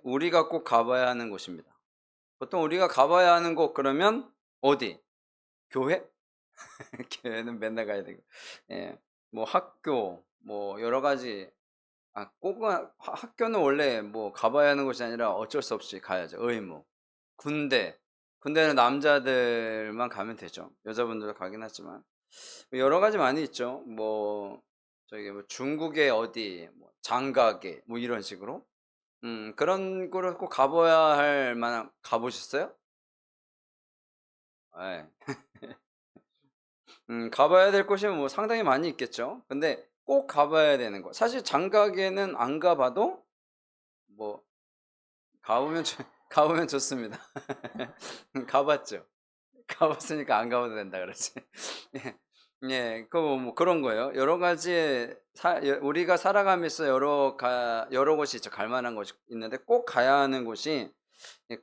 우리가 꼭 가봐야 하는 곳입니다. 보통 우리가 가봐야 하는 곳 그러면 어디? 교회? 교회는 맨날 가야 되고, 예, 뭐 학교, 뭐 여러 가지. 꼭은 학교는 원래 뭐 가봐야 하는 곳이 아니라 어쩔 수 없이 가야죠. 의무. 군대. 군대는 남자들만 가면 되죠. 여자분들도 가긴 하지만. 여러 가지 많이 있죠. 뭐 저기 뭐 중국의 어디 뭐 장가게 뭐 이런 식으로. 그런 거를 꼭 가봐야 할 만한. 가 보셨어요? 예. 가봐야 될 곳이 뭐 상당히 많이 있겠죠. 근데 꼭 가봐야 되는 곳. 사실 장가게는 안 가봐도 뭐 가보면 가보면 좋습니다. 가봤죠. 가봤으니까 안 가봐도 된다 그러지. 예. 예. 뭐 그런 거예요. 여러 가지 우리가 살아가면서 여러 곳이 있죠. 갈 만한 곳이 있는데 꼭 가야 하는 곳이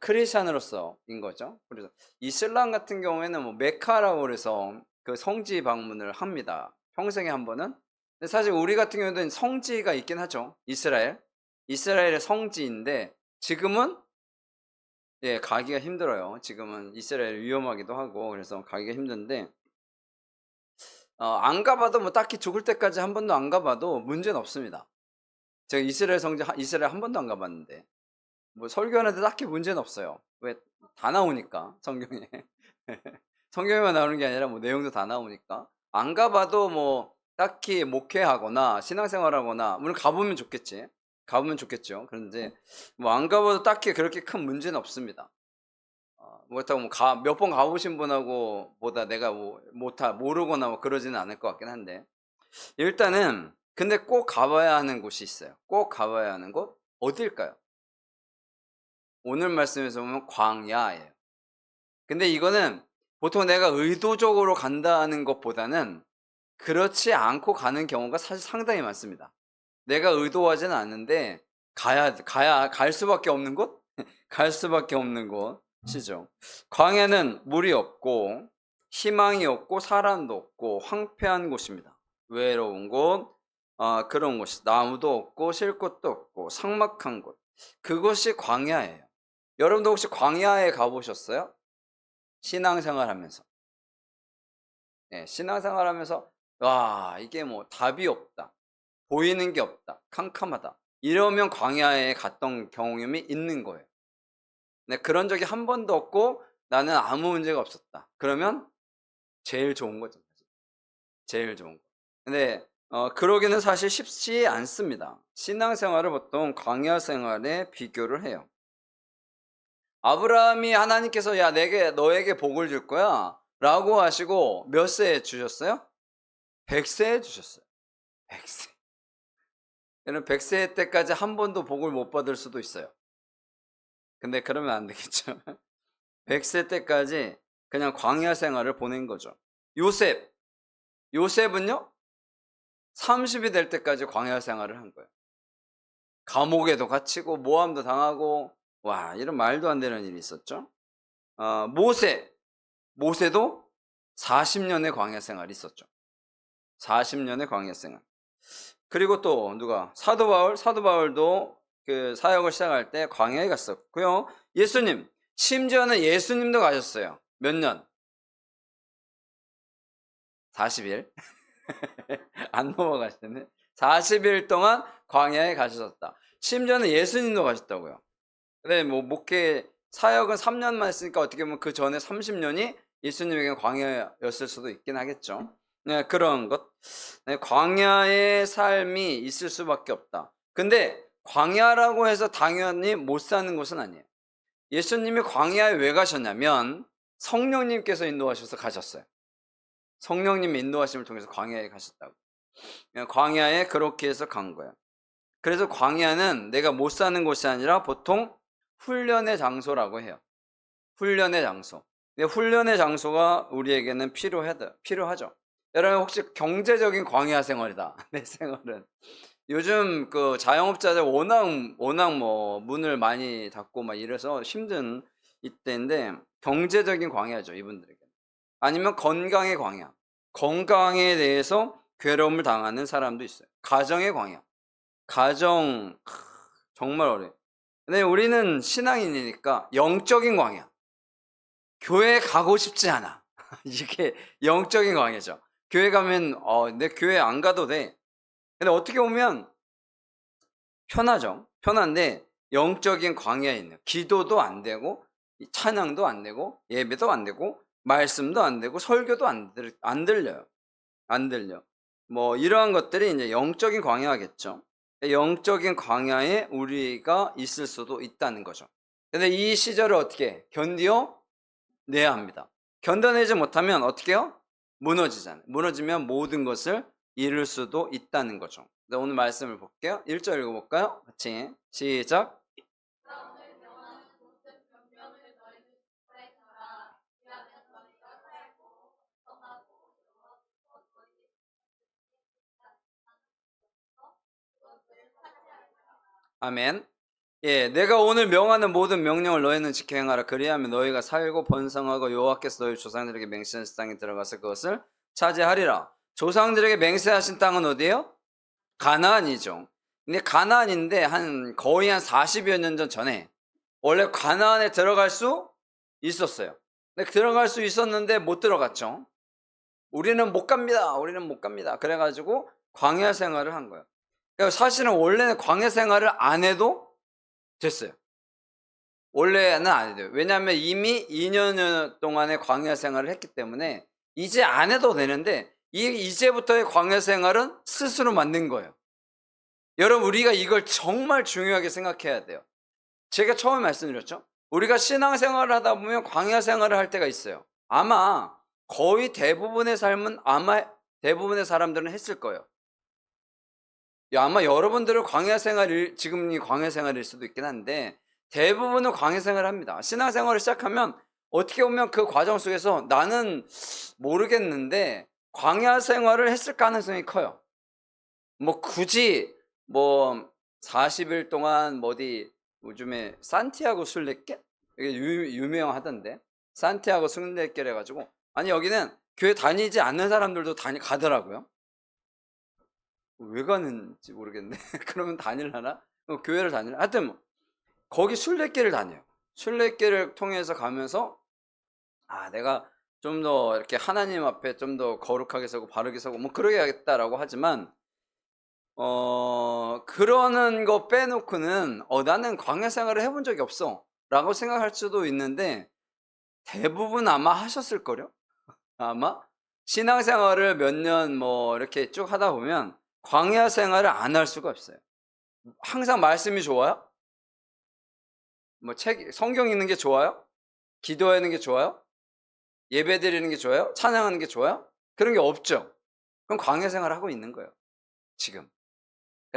크리스찬으로서인 거죠. 그래서 이슬람 같은 경우에는 뭐 메카라고 그래서 그 성지 방문을 합니다. 평생에 한 번은. 근데 사실 우리 같은 경우에는 성지가 있긴 하죠. 이스라엘의 성지인데 지금은 가기가 힘들어요. 지금은 이스라엘 위험하기도 하고 그래서 가기가 힘든데, 안 가봐도 뭐 딱히 죽을 때까지 한 번도 안 가봐도 문제는 없습니다. 제가 이스라엘 한 번도 안 가봤는데 뭐 설교하는데 딱히 문제는 없어요. 왜? 다 나오니까 성경에. 성경에만 나오는 게 아니라 뭐 내용도 다 나오니까. 안 가봐도 뭐 딱히 목회하거나 신앙생활하거나, 물론 가보면 좋겠지. 가보면 좋겠죠. 그런데 뭐 안 가봐도 딱히 그렇게 큰 문제는 없습니다. 뭐 그렇다고 뭐 몇 번 가보신 분하고 보다 내가 뭐 모르거나 뭐 그러지는 않을 것 같긴 한데, 일단은 근데 꼭 가봐야 하는 곳이 있어요. 꼭 가봐야 하는 곳 어딜까요? 오늘 말씀에서 보면 광야예요. 근데 이거는 보통 내가 의도적으로 간다는 것보다는 그렇지 않고 가는 경우가 사실 상당히 많습니다. 내가 의도하지는 않는데 갈 수밖에 없는 곳? 갈 수밖에 없는 곳이죠. 광야는 물이 없고 희망이 없고 사람도 없고 황폐한 곳입니다. 외로운 곳, 그런 곳이 나무도 없고 쉴 곳도 없고 삭막한 곳. 그것이 광야예요. 여러분도 혹시 광야에 가보셨어요? 신앙생활하면서. 예, 신앙생활하면서 와 이게 뭐 답이 없다. 보이는 게 없다. 캄캄하다. 이러면 광야에 갔던 경험이 있는 거예요. 근데 그런 적이 한 번도 없고 나는 아무 문제가 없었다. 그러면 제일 좋은 거죠. 제일 좋은 거. 근데 그러기는 사실 쉽지 않습니다. 신앙생활을 보통 광야 생활에 비교를 해요. 아브라함이 하나님께서 야 너에게 복을 줄 거야 라고 하시고 몇 세에 주셨어요? 100세에 주셨어요. 100세. 여러분 100세 때까지 한 번도 복을 못 받을 수도 있어요. 근데 그러면 안 되겠죠. 100세 때까지 그냥 광야 생활을 보낸 거죠. 요셉은요 30이 될 때까지 광야 생활을 한 거예요. 감옥에도 갇히고 모함도 당하고 와 이런 말도 안 되는 일이 있었죠. 모세도 40년의 광야 생활이 있었죠. 40년의 광야 생활. 그리고 또 누가? 사도 바울도 그 사역을 시작할 때 광야에 갔었고요. 예수님, 심지어는 예수님도 가셨어요. 몇 년? 40일. 안 넘어가시네. 40일 동안 광야에 가셨다. 심지어는 예수님도 가셨다고요. 근데 뭐 목회 사역은 3년만 했으니까 어떻게 보면 그 전에 30년이 예수님에게는 광야였을 수도 있긴 하겠죠. 네, 그런 것. 네, 광야의 삶이 있을 수밖에 없다. 근데 광야라고 해서 당연히 못 사는 곳은 아니에요. 예수님이 광야에 왜 가셨냐면 성령님께서 인도하셔서 가셨어요. 성령님의 인도하심을 통해서 광야에 가셨다고. 광야에 그렇게 해서 간 거예요. 그래서 광야는 내가 못 사는 곳이 아니라 보통 훈련의 장소라고 해요. 훈련의 장소. 근데 훈련의 장소가 우리에게는 필요하죠. 여러분 혹시 경제적인 광야 생활이다. 내 생활은. 요즘 그 자영업자들 워낙 뭐 문을 많이 닫고 막 이래서 힘든 이때인데 경제적인 광야죠, 이분들에게. 아니면 건강의 광야. 건강에 대해서 괴로움을 당하는 사람도 있어요. 가정의 광야. 정말 어려워요. 근데 우리는 신앙인이니까 영적인 광야. 교회 가고 싶지 않아. 이게 영적인 광야죠. 교회 가면 내 교회 안 가도 돼. 근데 어떻게 보면 편하죠. 편한데 영적인 광야에 있는 기도도 안 되고 찬양도 안 되고 예배도 안 되고 말씀도 안 되고 설교도 안 들려요. 안 들려. 뭐 이러한 것들이 이제 영적인 광야겠죠. 영적인 광야에 우리가 있을 수도 있다는 거죠. 근데 이 시절을 어떻게 견디어 내야 합니다. 견뎌내지 못하면 어떻게 해요? 무너지잖아요. 무너지면 모든 것을 잃을 수도 있다는 거죠. 네, 오늘 말씀을 볼게요. 1절 읽어볼까요? 같이 시작. 아멘. 예, 내가 오늘 명하는 모든 명령을 너희는 지켜 행하라. 그리하면 너희가 살고 번성하고 여호와께서 너희 조상들에게 맹세하신 땅에 들어가서 그것을 차지하리라. 조상들에게 맹세하신 땅은 어디예요? 가나안이죠. 근데 가나안인데 거의 한 40여 년 전에 원래 가나안에 들어갈 수 있었어요. 근데 들어갈 수 있었는데 못 들어갔죠. 우리는 못 갑니다. 우리는 못 갑니다. 그래가지고 광야 생활을 한 거예요. 그러니까 사실은 원래는 광야 생활을 안 해도 됐어요. 원래는 안 해도 돼요. 왜냐하면 이미 2년 동안의 광야 생활을 했기 때문에 이제 안 해도 되는데 이제부터의 광야 생활은 스스로 만든 거예요. 여러분, 우리가 이걸 정말 중요하게 생각해야 돼요. 제가 처음에 말씀드렸죠. 우리가 신앙생활을 하다 보면 광야 생활을 할 때가 있어요. 아마 거의 대부분의 삶은 아마 대부분의 사람들은 했을 거예요. 아마 여러분들은 광야 생활일, 지금이 광야 생활일 수도 있긴 한데 대부분은 광야 생활을 합니다. 신앙생활을 시작하면 어떻게 보면 그 과정 속에서 나는 모르겠는데 광야 생활을 했을 가능성이 커요. 뭐 굳이 뭐 40일 동안 어디 요즘에 산티아고 순례길? 이게 유명하던데 산티아고 순례길 해가지고 아니 여기는 교회 다니지 않는 사람들도 가더라고요. 왜 가는지 모르겠네. 그러면 다닐라나? 교회를 다닐라? 하여튼 뭐 거기 순례길을 다녀요. 순례길을 통해서 가면서 내가 좀 더 이렇게 하나님 앞에 좀 더 거룩하게 서고 바르게 서고 뭐 그러야겠다라고 하지만 그러는 거 빼놓고는 나는 광야 생활을 해본 적이 없어 라고 생각할 수도 있는데 대부분 아마 하셨을걸요? 아마 신앙생활을 몇 년 뭐 이렇게 쭉 하다 보면 광야 생활을 안 할 수가 없어요. 항상 말씀이 좋아요? 뭐 성경 읽는 게 좋아요? 기도하는 게 좋아요? 예배 드리는 게 좋아요? 찬양하는 게 좋아요? 그런 게 없죠. 그럼 광야 생활을 하고 있는 거예요. 지금.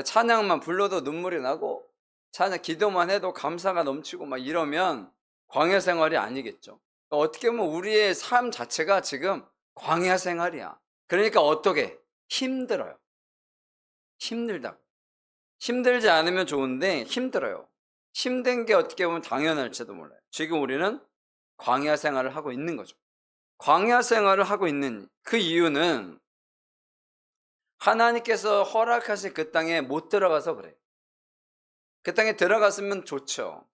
찬양만 불러도 눈물이 나고 찬양 기도만 해도 감사가 넘치고 막 이러면 광야 생활이 아니겠죠. 어떻게 보면 우리의 삶 자체가 지금 광야 생활이야. 그러니까 어떻게? 힘들어요. 힘들다고. 힘들지 않으면 좋은데 힘들어요. 힘든 게 어떻게 보면 당연할지도 몰라요. 지금 우리는 광야 생활을 하고 있는 거죠. 광야 생활을 하고 있는 그 이유는 하나님께서 허락하신 그 땅에 못 들어가서 그래요. 그 땅에 들어갔으면 좋죠.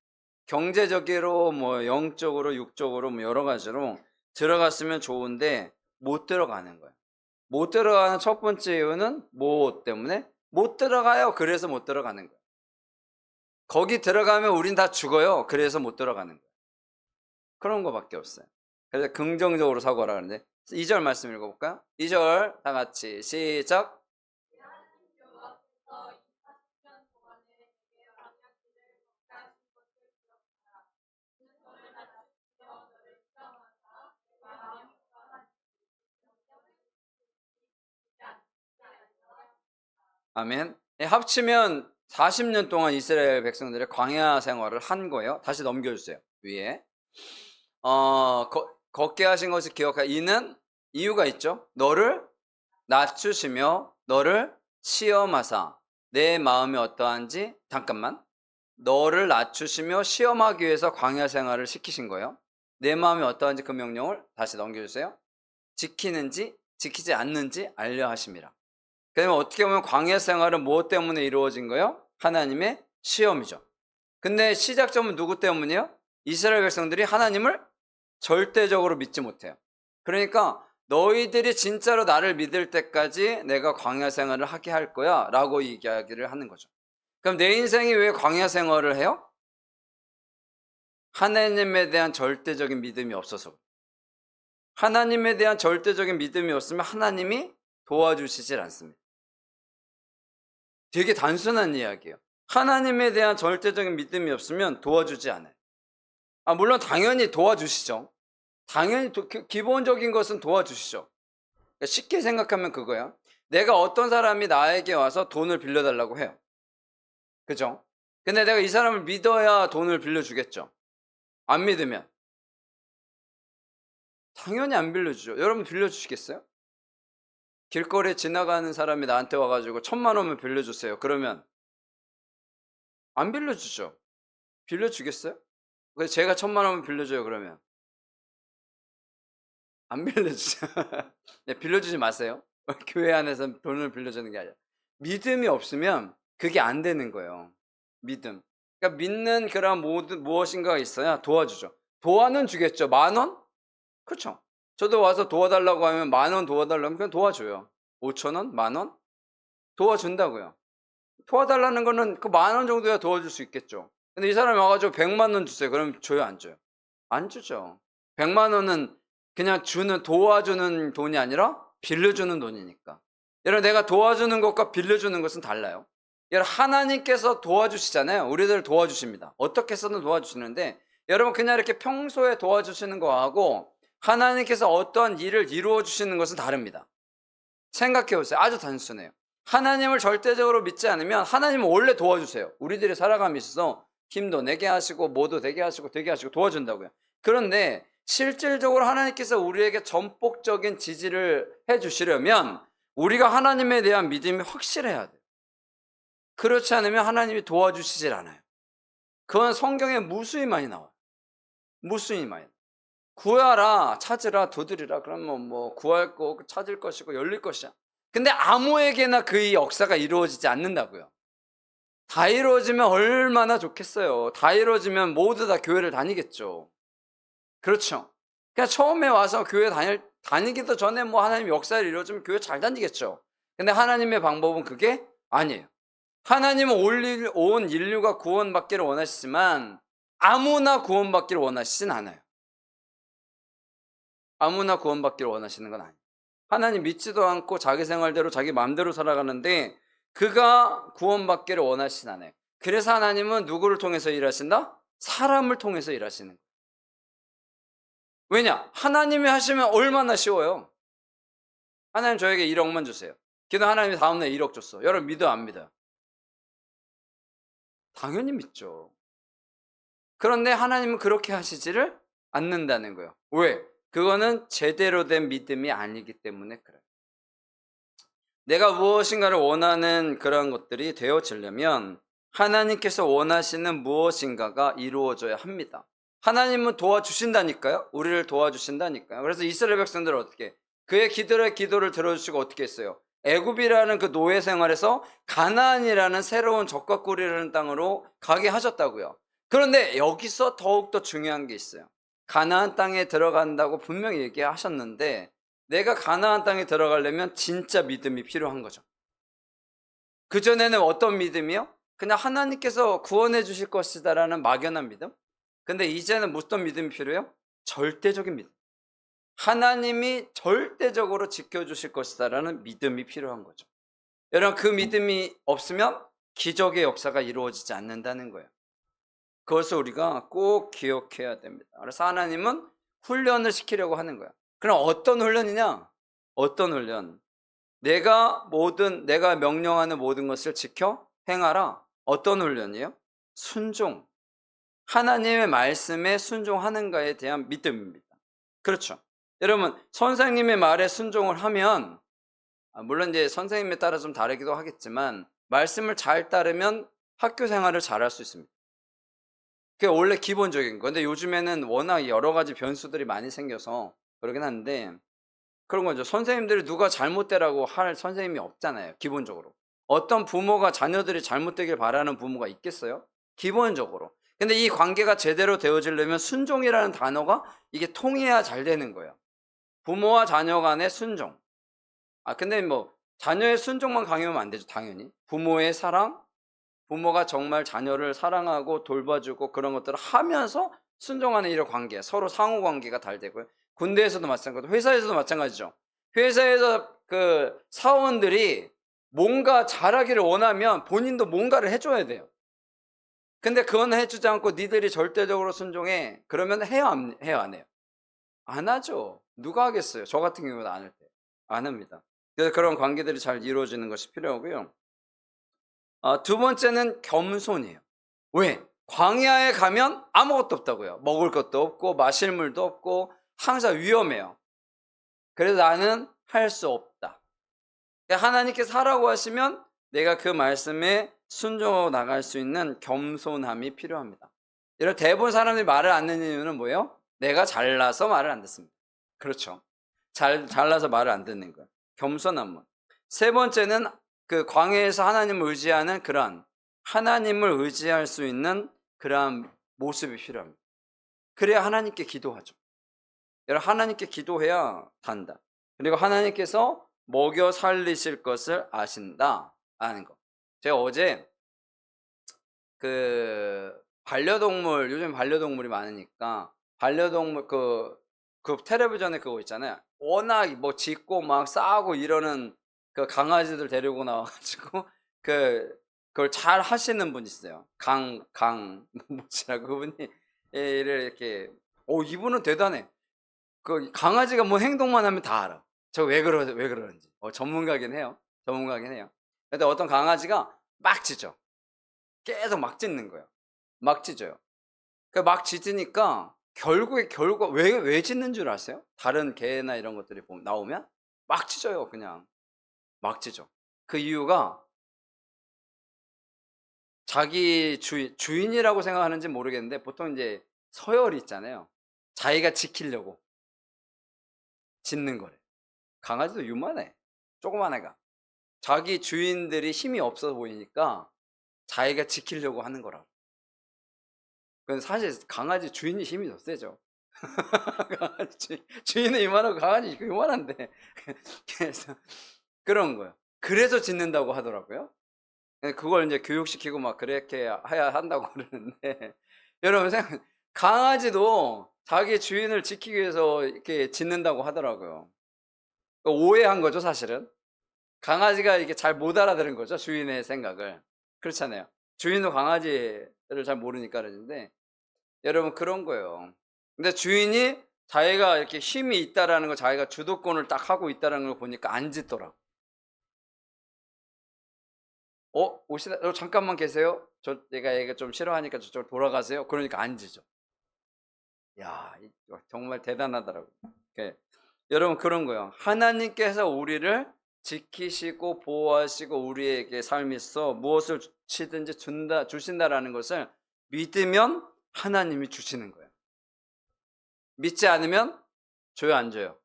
경제적으로 뭐 영적으로 육적으로 뭐 여러 가지로 들어갔으면 좋은데 못 들어가는 거예요. 못 들어가는 첫 번째 이유는 뭐 때문에? 못 들어가요. 그래서 못 들어가는 거예요. 거기 들어가면 우린 다 죽어요. 그래서 못 들어가는 거예요. 그런 거밖에 없어요. 그래서 긍정적으로 사고하라 그러는데 2절 말씀 읽어볼까요? 2절 다 같이 시작. 아멘. 합치면 40년 동안 이스라엘 백성들의 광야 생활을 한 거예요. 다시 넘겨주세요. 위에. 걷게 하신 것을 기억하. 이는 이유가 있죠. 너를 낮추시며 너를 시험하사 내 마음이 어떠한지 잠깐만. 너를 낮추시며 시험하기 위해서 광야 생활을 시키신 거예요. 내 마음이 어떠한지 그 명령을 다시 넘겨주세요. 지키는지 지키지 않는지 알려 하심이라. 그러면 어떻게 보면 광야 생활은 무엇 때문에 이루어진 거예요? 하나님의 시험이죠. 근데 시작점은 누구 때문이에요? 이스라엘 백성들이 하나님을 절대적으로 믿지 못해요. 그러니까 너희들이 진짜로 나를 믿을 때까지 내가 광야 생활을 하게 할 거야 라고 이야기를 하는 거죠. 그럼 내 인생이 왜 광야 생활을 해요? 하나님에 대한 절대적인 믿음이 없어서. 하나님에 대한 절대적인 믿음이 없으면 하나님이 도와주시질 않습니다. 되게 단순한 이야기예요. 하나님에 대한 절대적인 믿음이 없으면 도와주지 않아요. 물론 당연히 도와주시죠. 당연히 기본적인 것은 도와주시죠. 그러니까 쉽게 생각하면 그거야. 내가 어떤 사람이 나에게 와서 돈을 빌려달라고 해요. 그죠? 근데 내가 이 사람을 믿어야 돈을 빌려주겠죠. 안 믿으면 당연히 안 빌려주죠. 여러분 빌려주시겠어요? 길거리에 지나가는 사람이 나한테 와가지고 1,000,000원만 빌려주세요. 그러면 안 빌려주죠. 빌려주겠어요? 그래서 제가 1,000,000원만 빌려줘요. 그러면 안 빌려주죠. 네, 빌려주지 마세요. 교회 안에서 돈을 빌려주는 게 아니라 믿음이 없으면 그게 안 되는 거예요. 믿음. 그러니까 믿는 그런 무엇인가가 있어야 도와주죠. 도와는 주겠죠. 10,000원? 그렇죠. 저도 와서 도와달라고 하면 10,000원 도와달라면 그냥 도와줘요. 5,000원? 10,000원? 도와준다고요. 도와달라는 거는 그 10,000원 정도야 도와줄 수 있겠죠. 근데 이 사람이 와가지고 1,000,000원 주세요. 그럼 줘요, 안 줘요? 안 주죠. 1,000,000원은 그냥 도와주는 돈이 아니라 빌려주는 돈이니까. 여러분, 내가 도와주는 것과 빌려주는 것은 달라요. 여러분, 하나님께서 도와주시잖아요. 우리들 도와주십니다. 어떻게 해서든 도와주시는데, 여러분, 그냥 이렇게 평소에 도와주시는 거하고 하나님께서 어떠한 일을 이루어 주시는 것은 다릅니다. 생각해 보세요. 아주 단순해요. 하나님을 절대적으로 믿지 않으면 하나님은 원래 도와주세요. 우리들이 살아감에 있어서 힘도 내게 하시고 뭐도 되게 하시고 되게 하시고 도와준다고요. 그런데 실질적으로 하나님께서 우리에게 전폭적인 지지를 해주시려면 우리가 하나님에 대한 믿음이 확실해야 돼요. 그렇지 않으면 하나님이 도와주시질 않아요. 그건 성경에 무수히 많이 나와요. 무수히 많이. 구하라, 찾으라, 두드리라. 그러면 뭐 구할 거, 찾을 것이고 열릴 것이야. 근데 아무에게나 그 역사가 이루어지지 않는다고요. 다 이루어지면 얼마나 좋겠어요. 다 이루어지면 모두 다 교회를 다니겠죠. 그렇죠. 그냥 처음에 와서 교회 다니기도 전에 뭐 하나님 역사를 이루어지면 교회 잘 다니겠죠. 근데 하나님의 방법은 그게 아니에요. 하나님은 온 인류가 구원받기를 원하시지만 아무나 구원받기를 원하시진 않아요. 아무나 구원받기를 원하시는 건 아니에요. 하나님 믿지도 않고 자기 생활대로 자기 마음대로 살아가는데 그가 구원받기를 원하시진 않아요. 그래서 하나님은 누구를 통해서 일하신다? 사람을 통해서 일하시는 거예요. 왜냐? 하나님이 하시면 얼마나 쉬워요. 하나님 저에게 1억만 주세요. 그래도 하나님이 다음날 1억 줬어. 여러분 믿어요, 안 믿어요? 당연히 믿죠. 그런데 하나님은 그렇게 하시지를 않는다는 거예요. 왜? 그거는 제대로 된 믿음이 아니기 때문에 그래요. 내가 무엇인가를 원하는 그런 것들이 되어지려면 하나님께서 원하시는 무엇인가가 이루어져야 합니다. 하나님은 도와주신다니까요. 우리를 도와주신다니까요. 그래서 이스라엘 백성들은 어떻게 그의 기도를 들어주시고 어떻게 했어요? 애굽이라는 그 노예 생활에서 가나안이라는 새로운 적과 꿀이라는 땅으로 가게 하셨다고요. 그런데 여기서 더욱더 중요한 게 있어요. 가나안 땅에 들어간다고 분명히 얘기하셨는데 내가 가나안 땅에 들어가려면 진짜 믿음이 필요한 거죠. 그전에는 어떤 믿음이요? 그냥 하나님께서 구원해 주실 것이다라는 막연한 믿음? 근데 이제는 무슨 믿음이 필요해요? 절대적인 믿음. 하나님이 절대적으로 지켜주실 것이다라는 믿음이 필요한 거죠. 여러분, 그 믿음이 없으면 기적의 역사가 이루어지지 않는다는 거예요. 그것을 우리가 꼭 기억해야 됩니다. 그래서 하나님은 훈련을 시키려고 하는 거야. 그럼 어떤 훈련이냐? 어떤 훈련? 내가 명령하는 모든 것을 지켜 행하라. 어떤 훈련이에요? 순종. 하나님의 말씀에 순종하는가에 대한 믿음입니다. 그렇죠. 여러분, 선생님의 말에 순종을 하면, 물론 이제 선생님에 따라 좀 다르기도 하겠지만, 말씀을 잘 따르면 학교 생활을 잘 할 수 있습니다. 그게 원래 기본적인 거. 근데 요즘에는 워낙 여러 가지 변수들이 많이 생겨서 그러긴 한데, 그런 거죠. 선생님들이 누가 잘못되라고 할 선생님이 없잖아요. 기본적으로. 어떤 부모가 자녀들이 잘못되길 바라는 부모가 있겠어요? 기본적으로. 근데 이 관계가 제대로 되어지려면 순종이라는 단어가 이게 통해야 잘 되는 거예요. 부모와 자녀 간의 순종. 근데 뭐 자녀의 순종만 강요하면 안 되죠, 당연히. 부모의 사랑, 부모가 정말 자녀를 사랑하고 돌봐주고 그런 것들을 하면서 순종하는 이런 관계, 서로 상호 관계가 잘 되고요. 군대에서도 마찬가지고 회사에서도 마찬가지죠. 회사에서 그 사원들이 뭔가 잘하기를 원하면 본인도 뭔가를 해줘야 돼요. 근데 그건 해주지 않고 니들이 절대적으로 순종해. 그러면 해요, 안 해요? 안 하죠. 누가 하겠어요? 저 같은 경우는 안 할 때. 안 합니다. 그래서 그런 관계들이 잘 이루어지는 것이 필요하고요. 두 번째는 겸손이에요. 왜? 광야에 가면 아무것도 없다고요. 먹을 것도 없고 마실 물도 없고 항상 위험해요. 그래서 나는 할 수 없다. 하나님께서 하라고 하시면 내가 그 말씀에 순종하고 나갈 수 있는 겸손함이 필요합니다. 이런 대부분 사람들이 말을 안 듣는 이유는 뭐예요? 내가 잘나서 말을 안 듣습니다. 그렇죠. 잘나서 말을 안 듣는 거예요. 겸손함은. 세 번째는 그 광야에서 하나님을 의지하는 그러한 하나님을 의지할 수 있는 그러한 모습이 필요합니다. 그래야 하나님께 기도하죠. 여러분, 하나님께 기도해야 단다. 그리고 하나님께서 먹여 살리실 것을 아신다 하는 거. 제가 어제 그 반려동물, 요즘 반려동물이 많으니까 반려동물 그 텔레비전에 그거 있잖아요. 워낙 뭐 짖고 막 싸고 이러는 그 강아지들 데리고 나와가지고 그걸 잘 하시는 분 있어요. 뭐지라고 그분이 이렇게 이분은 대단해. 그 강아지가 뭐 행동만 하면 다 알아. 저 왜 그러는지. 전문가긴 해요. 근데 어떤 강아지가 막 짖어. 계속 막 짖는 거예요. 막 짖어요. 막 짖으니까 결국에 왜 짖는 줄 아세요? 다른 개나 이런 것들이 나오면 막 짖어요. 그냥 막 짖어. 그 이유가 자기 주인이라고 생각하는지 모르겠는데 보통 이제 서열이 있잖아요. 자기가 지키려고 짖는 거래. 강아지도 유만해. 조그만 애가. 자기 주인들이 힘이 없어 보이니까 자기가 지키려고 하는 거라고. 그건 사실 강아지 주인이 힘이 더 세죠. 강아지 주인은 이만하고 강아지 이만한데. 그래서 그런 거예요. 그래서 짖는다고 하더라고요. 그걸 이제 교육시키고 막 그렇게 해야 한다고 그러는데 여러분 강아지도 자기 주인을 지키기 위해서 이렇게 짖는다고 하더라고요. 오해한 거죠, 사실은. 강아지가 이게 잘 못 알아들은 거죠, 주인의 생각을. 그렇잖아요. 주인도 강아지를 잘 모르니까 그러는데 여러분 그런 거예요. 근데 주인이 자기가 이렇게 힘이 있다라는 거, 자기가 주도권을 딱 하고 있다라는 걸 보니까 안 짖더라고. 잠깐만 계세요. 내가 얘가 좀 싫어하니까 저쪽으로 돌아가세요. 그러니까 안 짖어. 야, 정말 대단하더라고요. 여러분 그런 거예요. 하나님께서 우리를 지키시고 보호하시고 우리에게 삶이 있어 무엇을 치든지 주신다라는 것을 믿으면 하나님이 주시는 거예요. 믿지 않으면 줘요, 안 줘요?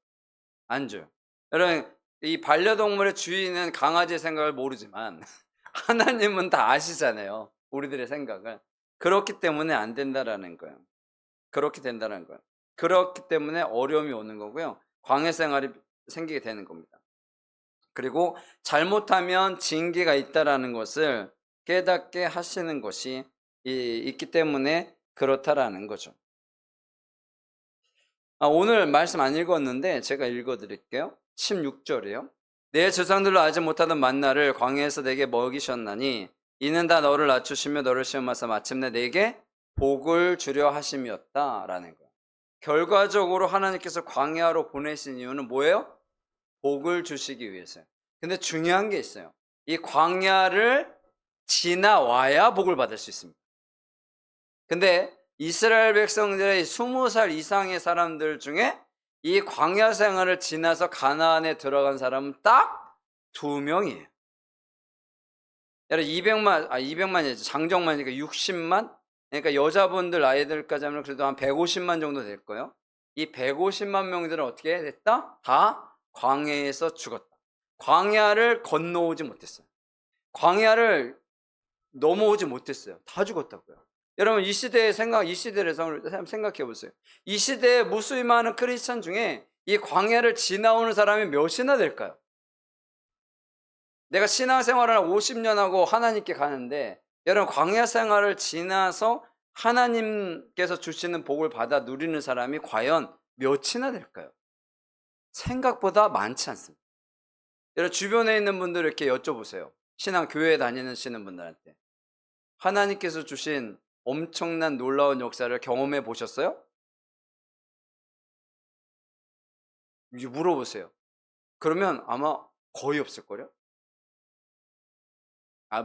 안 줘요. 여러분, 이 반려동물의 주인은 강아지의 생각을 모르지만 하나님은 다 아시잖아요. 우리들의 생각을. 그렇기 때문에 안 된다라는 거예요. 그렇게 된다는 거예요. 그렇기 때문에 어려움이 오는 거고요. 광야 생활이 생기게 되는 겁니다. 그리고 잘못하면 징계가 있다라는 것을 깨닫게 하시는 것이 있기 때문에 그렇다라는 거죠. 오늘 말씀 안 읽었는데 제가 읽어드릴게요. 16절이에요. 내 조상들로 알지 못하던 만나를 광야에서 내게 먹이셨나니 이는 다 너를 낮추시며 너를 시험하사 마침내 내게 복을 주려 하심이었다라는 거예요. 결과적으로 하나님께서 광야로 보내신 이유는 뭐예요? 복을 주시기 위해서요. 근데 중요한 게 있어요. 이 광야를 지나와야 복을 받을 수 있습니다. 근데 이스라엘 백성들의 20살 이상의 사람들 중에 이 광야 생활을 지나서 가나안에 들어간 사람은 딱 2명이에요. 여러분 200만이죠. 장정만이니까 60만? 그러니까 여자분들 아이들까지 하면 그래도 한 150만 정도 될 거예요. 이 150만 명들은 어떻게 됐다? 다 광야에서 죽었다. 광야를 건너오지 못했어요. 광야를 넘어오지 못했어요. 다 죽었다고요. 여러분 이 시대를 생각해 보세요. 이 시대에 무수임하는 크리스찬 중에 이 광야를 지나오는 사람이 몇이나 될까요? 내가 신앙생활을 50년 하고 하나님께 가는데 여러분 광야 생활을 지나서 하나님께서 주시는 복을 받아 누리는 사람이 과연 몇이나 될까요? 생각보다 많지 않습니다. 여러분 주변에 있는 분들 이렇게 여쭤보세요. 교회에 다니시는 분들한테 하나님께서 주신 엄청난 놀라운 역사를 경험해 보셨어요? 이제 물어보세요. 그러면 아마 거의 없을걸요?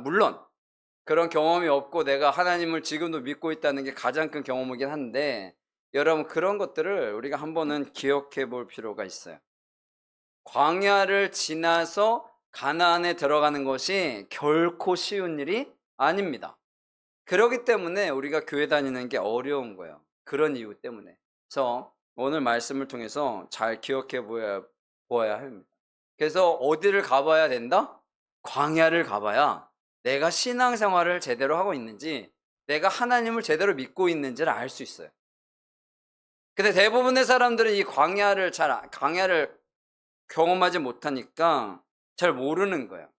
물론 그런 경험이 없고 내가 하나님을 지금도 믿고 있다는 게 가장 큰 경험이긴 한데 여러분 그런 것들을 우리가 한번은 기억해 볼 필요가 있어요. 광야를 지나서 가나안에 들어가는 것이 결코 쉬운 일이 아닙니다. 그렇기 때문에 우리가 교회 다니는 게 어려운 거예요. 그런 이유 때문에. 그래서 오늘 말씀을 통해서 잘 기억해 보아야 합니다. 그래서 어디를 가봐야 된다? 광야를 가봐야 내가 신앙생활을 제대로 하고 있는지, 내가 하나님을 제대로 믿고 있는지를 알 수 있어요. 근데 대부분의 사람들은 이 광야를 경험하지 못하니까 잘 모르는 거예요.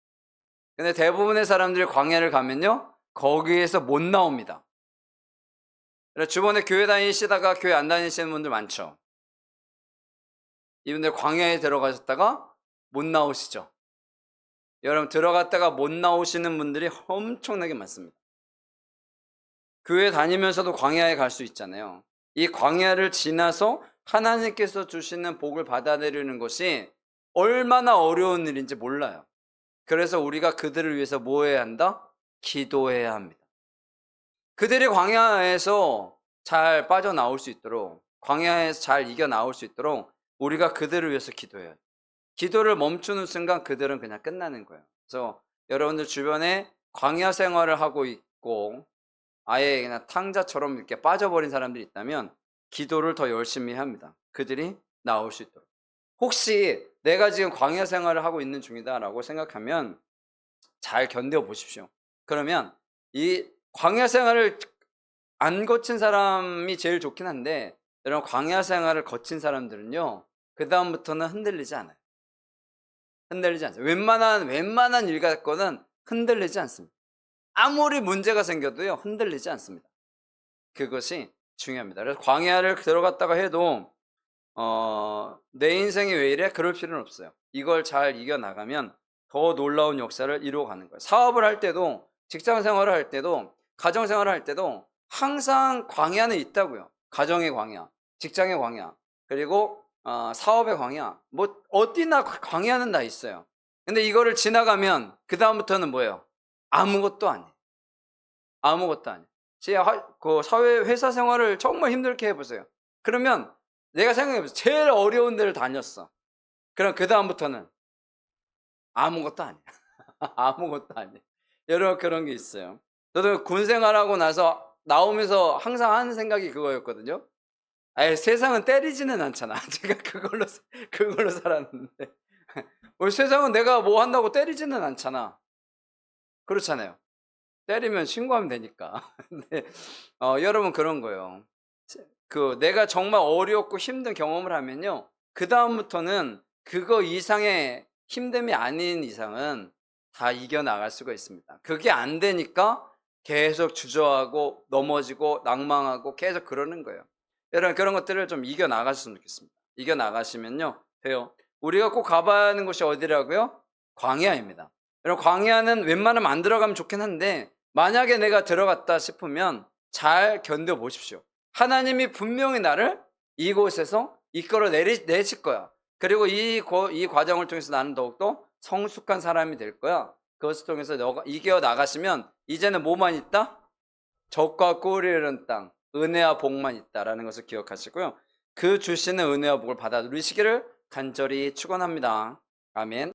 근데 대부분의 사람들이 광야를 가면요, 거기에서 못 나옵니다. 주변에 교회 다니시다가 교회 안 다니시는 분들 많죠. 이분들 광야에 들어가셨다가 못 나오시죠. 여러분 들어갔다가 못 나오시는 분들이 엄청나게 많습니다. 교회 다니면서도 광야에 갈 수 있잖아요. 이 광야를 지나서 하나님께서 주시는 복을 받아들이는 것이 얼마나 어려운 일인지 몰라요. 그래서 우리가 그들을 위해서 뭐 해야 한다? 기도해야 합니다. 그들이 광야에서 잘 빠져나올 수 있도록, 광야에서 잘 이겨나올 수 있도록 우리가 그들을 위해서 기도해야 돼요. 기도를 멈추는 순간 그들은 그냥 끝나는 거예요. 그래서 여러분들 주변에 광야 생활을 하고 있고 아예 그냥 탕자처럼 이렇게 빠져버린 사람들이 있다면 기도를 더 열심히 합니다. 그들이 나올 수 있도록. 혹시 내가 지금 광야 생활을 하고 있는 중이다라고 생각하면 잘 견뎌 보십시오. 그러면 이 광야 생활을 안 거친 사람이 제일 좋긴 한데 여러분 광야 생활을 거친 사람들은요, 그 다음부터는 흔들리지 않아요. 흔들리지 않아요. 웬만한 일 갖고는 흔들리지 않습니다. 아무리 문제가 생겨도요, 흔들리지 않습니다. 그것이 중요합니다. 그래서 광야를 들어갔다가 해도 내 인생이 왜 이래? 그럴 필요는 없어요. 이걸 잘 이겨나가면 더 놀라운 역사를 이루어가는 거예요. 사업을 할 때도, 직장 생활을 할 때도, 가정 생활을 할 때도 항상 광야는 있다고요. 가정의 광야, 직장의 광야, 그리고 사업의 광야, 뭐 어디나 광야는 다 있어요. 근데 이거를 지나가면 그 다음부터는 뭐예요? 아무것도 아니에요. 아무것도 아니에요. 회사 생활을 정말 힘들게 해보세요. 그러면 내가 생각해보세요. 제일 어려운 데를 다녔어. 그럼 그 다음부터는 아무것도 아니야. 아무것도 아니야. 여러 그런 게 있어요. 저도 군 생활하고 나서 나오면서 항상 하는 생각이 그거였거든요. 세상은 때리지는 않잖아. 제가 그걸로 살았는데. 우리 세상은 내가 뭐 한다고 때리지는 않잖아. 그렇잖아요. 때리면 신고하면 되니까. 근데 여러분 그런 거예요. 내가 정말 어렵고 힘든 경험을 하면요, 그 다음부터는 그거 이상의 힘듦이 아닌 이상은 다 이겨나갈 수가 있습니다. 그게 안 되니까 계속 주저하고 넘어지고 낭망하고 계속 그러는 거예요. 여러분 그런 것들을 좀 이겨나가셨으면 좋겠습니다. 이겨나가시면요 돼요. 우리가 꼭 가봐야 하는 곳이 어디라고요? 광야입니다. 여러분 광야는 웬만하면 안 들어가면 좋긴 한데 만약에 내가 들어갔다 싶으면 잘 견뎌보십시오. 하나님이 분명히 나를 이곳에서 이끌어 내실 거야. 그리고 이 과정을 통해서 나는 더욱더 성숙한 사람이 될 거야. 그것을 통해서 너가 이겨나가시면 이제는 뭐만 있다? 적과 꿀이 흐르는 땅, 은혜와 복만 있다라는 것을 기억하시고요. 그 주시는 은혜와 복을 받아 누리시기를 간절히 축원합니다. 아멘.